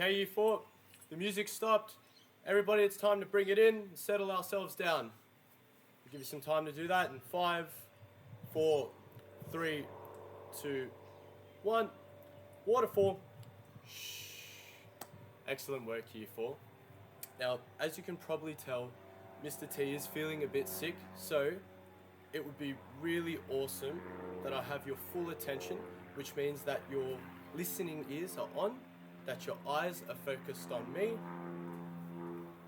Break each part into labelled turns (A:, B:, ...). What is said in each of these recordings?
A: Okay, year 4, the music stopped. Everybody, it's time to bring it in and settle ourselves down. We'll give you some time to do that in 5, 4, 3, 2, 1. Waterfall. Shh. Excellent work, year 4. Now, as you can probably tell, Mr. T is feeling a bit sick, so it would be really awesome that I have your full attention, which means that your listening ears are on, that your eyes are focused on me,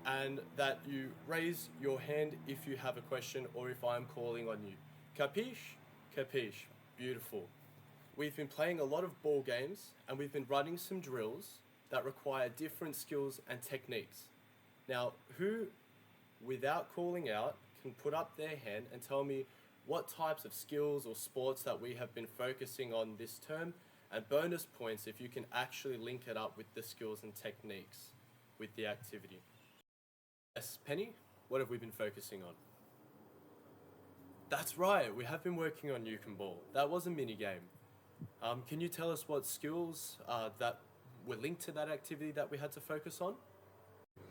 A: and that you raise your hand if you have a question or if I'm calling on you. Capiche? Capiche. Beautiful. We've been playing a lot of ball games and we've been running some drills that require different skills and techniques. Now, who, without calling out, can put up their hand and tell me what types of skills or sports that we have been focusing on this term, and bonus points if you can actually link it up with the skills and techniques with the activity. Yes, Penny, what have we been focusing on? That's right, we have been working on Nuke and Ball. That was a mini game. Can you tell us what skills that were linked to that activity that we had to focus on?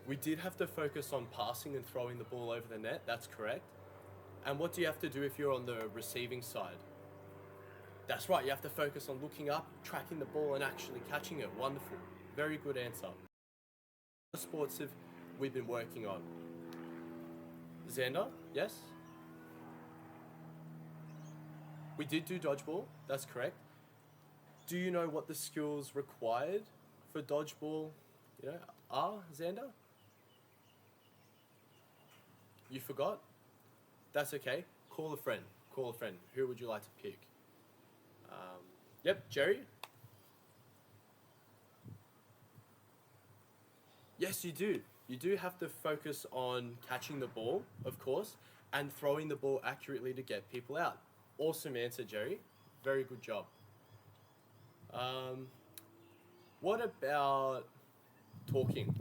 A: We did have to focus on passing and throwing the ball over the net, that's correct. And what do you have to do if you're on the receiving side? That's right, you have to focus on looking up, tracking the ball and actually catching it. Wonderful. Very good answer. What sports have we been working on? Xander, yes? We did do dodgeball, that's correct. Do you know what the skills required for dodgeball, are, Xander? You forgot? That's okay. Call a friend. Call a friend. Who would you like to pick? Yep, Jerry? Yes, you do. You do have to focus on catching the ball, of course, and throwing the ball accurately to get people out. Awesome answer, Jerry. Very good job. What about talking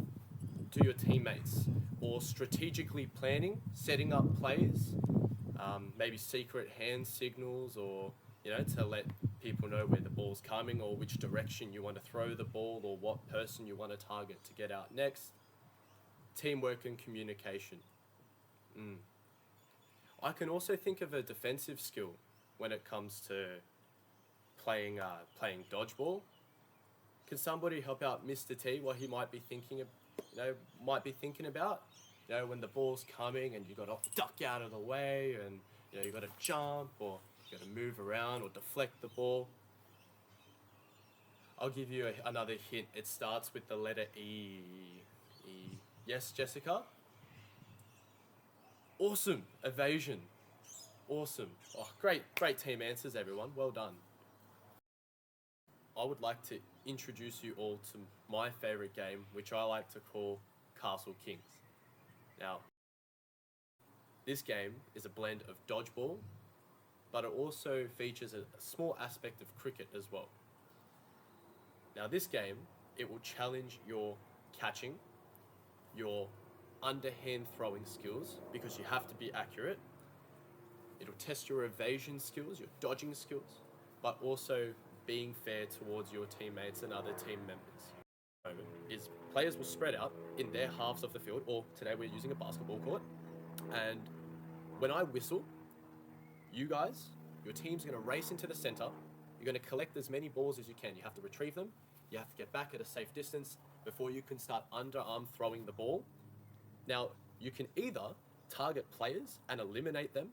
A: to your teammates or strategically planning, setting up plays, maybe secret hand signals or, to let people know where the ball's coming or which direction you want to throw the ball or what person you want to target to get out next. Teamwork and communication. I can also think of a defensive skill when it comes to playing dodgeball. Can somebody help out Mr. T what he might be thinking about? When the ball's coming and you got to duck out of the way and you got to jump or you got to move around or deflect the ball. I'll give you another hint. It starts with the letter E. Yes, Jessica? Awesome. Evasion. Awesome. Oh, great team answers, everyone. Well done. I would like to introduce you all to my favorite game, which I like to call Castle Kings. Now, this game is a blend of dodgeball, but it also features a small aspect of cricket as well. Now, this game, it will challenge your catching, your underhand throwing skills, because you have to be accurate. It'll test your evasion skills, your dodging skills, but also being fair towards your teammates and other team members. Is players will spread out in their halves of the field, or today we're using a basketball court, and when I whistle, you guys, your team's going to race into the center. You're going to collect as many balls as you can. You have to retrieve them. You have to get back at a safe distance before you can start underarm throwing the ball. Now, you can either target players and eliminate them,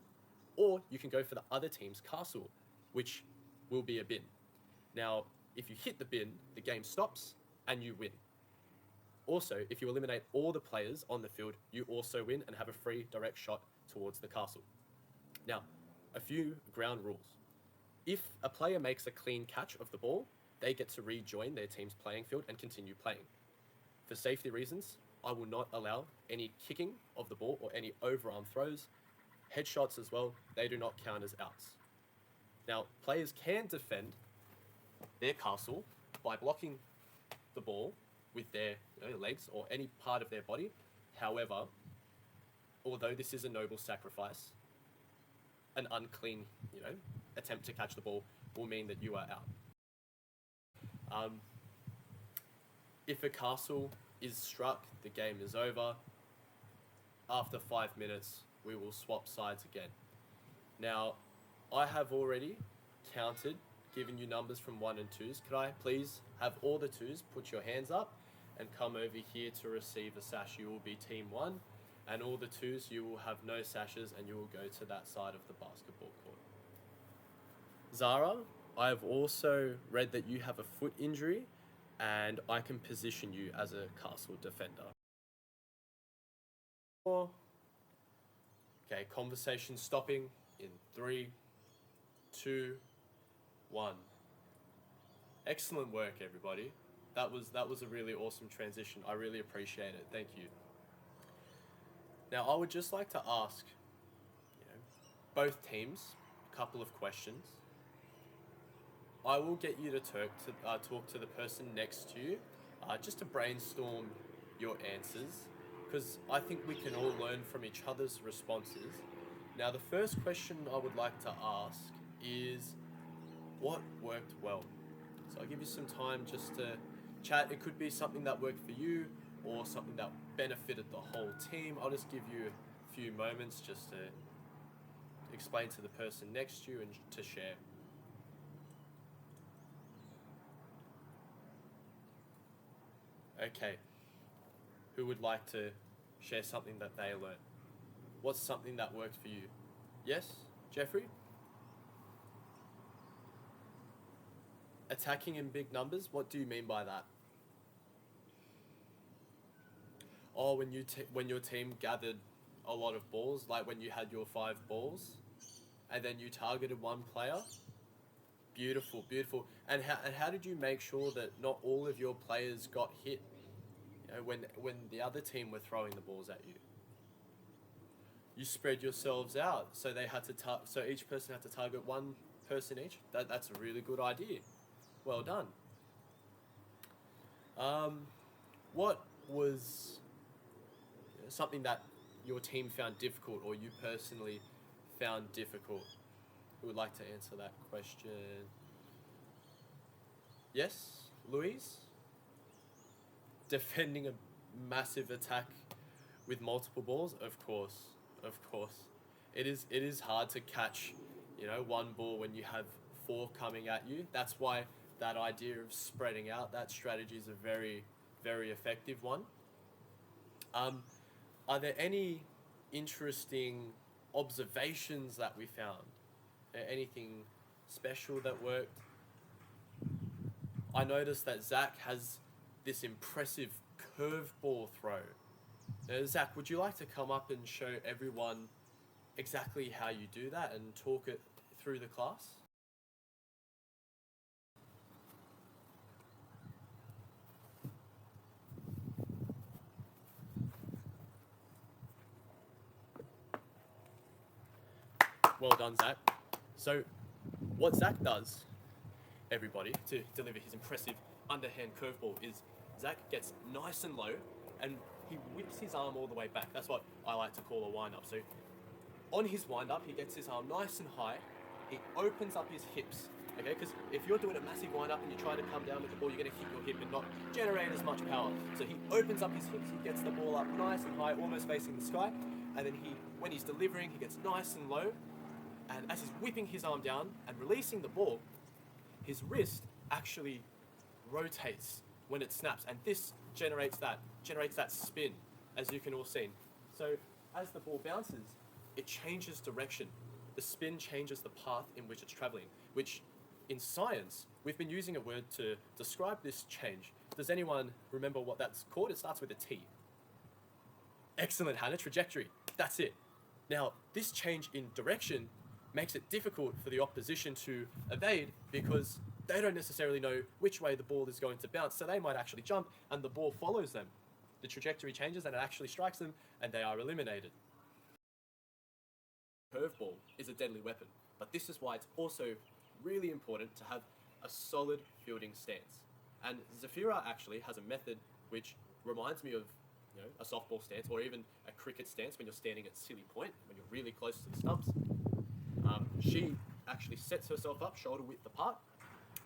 A: or you can go for the other team's castle, which will be a bin. Now, if you hit the bin, the game stops and you win. Also, if you eliminate all the players on the field, you also win and have a free direct shot towards the castle. Now, a few ground rules. If a player makes a clean catch of the ball, they get to rejoin their team's playing field and continue playing. For safety reasons, I will not allow any kicking of the ball or any overarm throws. Headshots as well, they do not count as outs. Now, players can defend their castle by blocking the ball with their legs or any part of their body. However, although this is a noble sacrifice, an unclean, attempt to catch the ball will mean that you are out. If a castle is struck, the game is over. After 5 minutes, we will swap sides again. Now, I have already counted, given you numbers from 1 and 2s. Could I please have all the 2s put your hands up and come over here to receive a sash? You will be team 1, and all the 2s, you will have no sashes, and you will go to that side of the basketball court. Zara, I have also read that you have a foot injury, and I can position you as a castle defender. Okay, conversation stopping in 3, 2, 1. Excellent work, everybody. That was a really awesome transition. I really appreciate it. Thank you. Now, I would just like to ask, both teams a couple of questions. I will get you to talk to the person next to you, just to brainstorm your answers, because I think we can all learn from each other's responses. Now, the first question I would like to ask is, what worked well? So I'll give you some time just to chat. It could be something that worked for you or something that benefited the whole team. I'll just give you a few moments just to explain to the person next to you and to share. Okay, who would like to share something that they learned? What's something that worked for you? Yes, Jeffrey? Attacking in big numbers, what do you mean by that? Oh, when your team gathered a lot of balls, like when you had your 5 balls, and then you targeted one player? Beautiful, beautiful. And how did you make sure that not all of your players got hit, when the other team were throwing the balls at you? You spread yourselves out, so they had to so each person had to target one person each. That's a really good idea. Well done. What was something that your team found difficult, or you personally found difficult? Who would like to answer that question? Yes, Louise? Defending a massive attack with multiple balls? Of course. It is hard to catch, one ball when you have 4 coming at you. That's why that idea of spreading out, that strategy is a very, very effective one. Are there any interesting observations that we found? Anything special that worked? I noticed that Zach has this impressive curveball throw. Zach, would you like to come up and show everyone exactly how you do that and talk it through the class? Well done, Zach. So, what Zach does, everybody, to deliver his impressive underhand curveball is Zach gets nice and low and he whips his arm all the way back. That's what I like to call a wind-up. So, on his wind-up, he gets his arm nice and high. He opens up his hips, okay? Because if you're doing a massive wind-up and you try to come down with the ball, you're going to hit your hip and not generate as much power. So he opens up his hips, he gets the ball up nice and high, almost facing the sky. And then when he's delivering, he gets nice and low. And as he's whipping his arm down and releasing the ball, his wrist actually rotates when it snaps, and this generates that spin, as you can all see. So as the ball bounces, it changes direction. The spin changes the path in which it's traveling, which in science, we've been using a word to describe this change. Does anyone remember what that's called? It starts with a T. Excellent, Hannah. Trajectory. That's it. Now, this change in direction makes it difficult for the opposition to evade because they don't necessarily know which way the ball is going to bounce, so they might actually jump and the ball follows them. The trajectory changes and it actually strikes them and they are eliminated. Curveball is a deadly weapon, but this is why it's also really important to have a solid fielding stance. And Zafira actually has a method which reminds me of a softball stance or even a cricket stance when you're standing at silly point, when you're really close to the stumps. She actually sets herself up shoulder width apart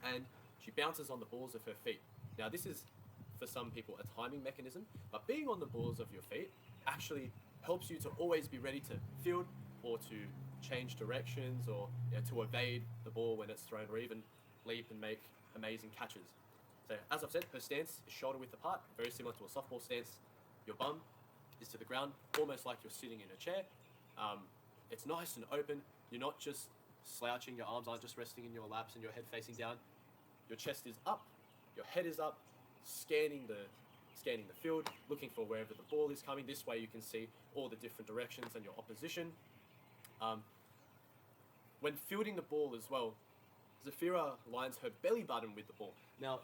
A: and she bounces on the balls of her feet. Now this is for some people a timing mechanism, but being on the balls of your feet actually helps you to always be ready to field or to change directions or to evade the ball when it's thrown, or even leap and make amazing catches. So as I've said, her stance is shoulder width apart, very similar to a softball stance. Your bum is to the ground, almost like you're sitting in a chair. It's nice and open. You're not just slouching, your arms aren't just resting in your laps and your head facing down. Your chest is up, your head is up, scanning the field, looking for wherever the ball is coming. This way you can see all the different directions and your opposition. When fielding the ball as well, Zafira lines her belly button with the ball. Now,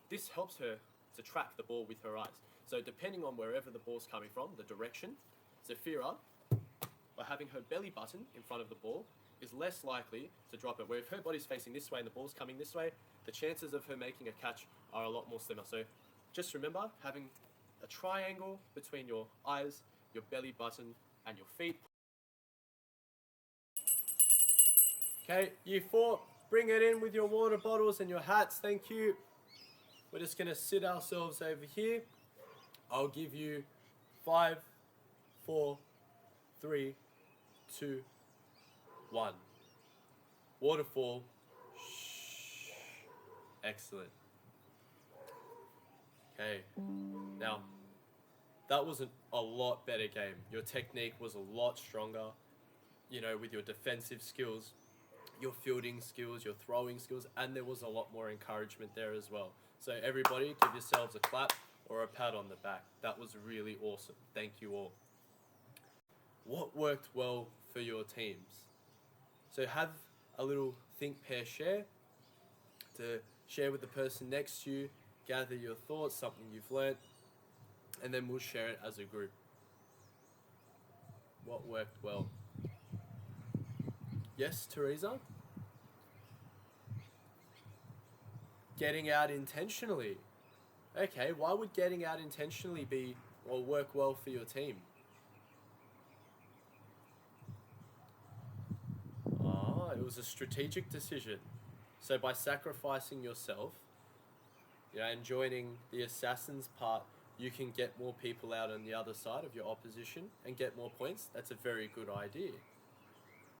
A: this helps her to track the ball with her eyes. So depending on wherever the ball's coming from, the direction, Zafira, by having her belly button in front of the ball, is less likely to drop it. Where if her body's facing this way and the ball's coming this way, the chances of her making a catch are a lot more slimmer. So just remember, having a triangle between your eyes, your belly button, and your feet. Okay, year 4, bring it in with your water bottles and your hats, thank you. We're just gonna sit ourselves over here. I'll give you 5, 4, 3, 2, 1. Waterfall. Shh. Excellent. Okay, now that was a lot better game. Your technique was a lot stronger, with your defensive skills, your fielding skills, your throwing skills, and there was a lot more encouragement there as well. So everybody, give yourselves a clap or a pat on the back. That was really awesome. Thank you all. What worked well for your teams? So have a little think, pair, share to share with the person next to you, gather your thoughts, something you've learnt, and then we'll share it as a group. What worked well? Yes, Teresa? Getting out intentionally. Okay, why would getting out intentionally work well for your team? It was a strategic decision. So by sacrificing yourself, and joining the assassin's part, you can get more people out on the other side of your opposition and get more points. That's a very good idea.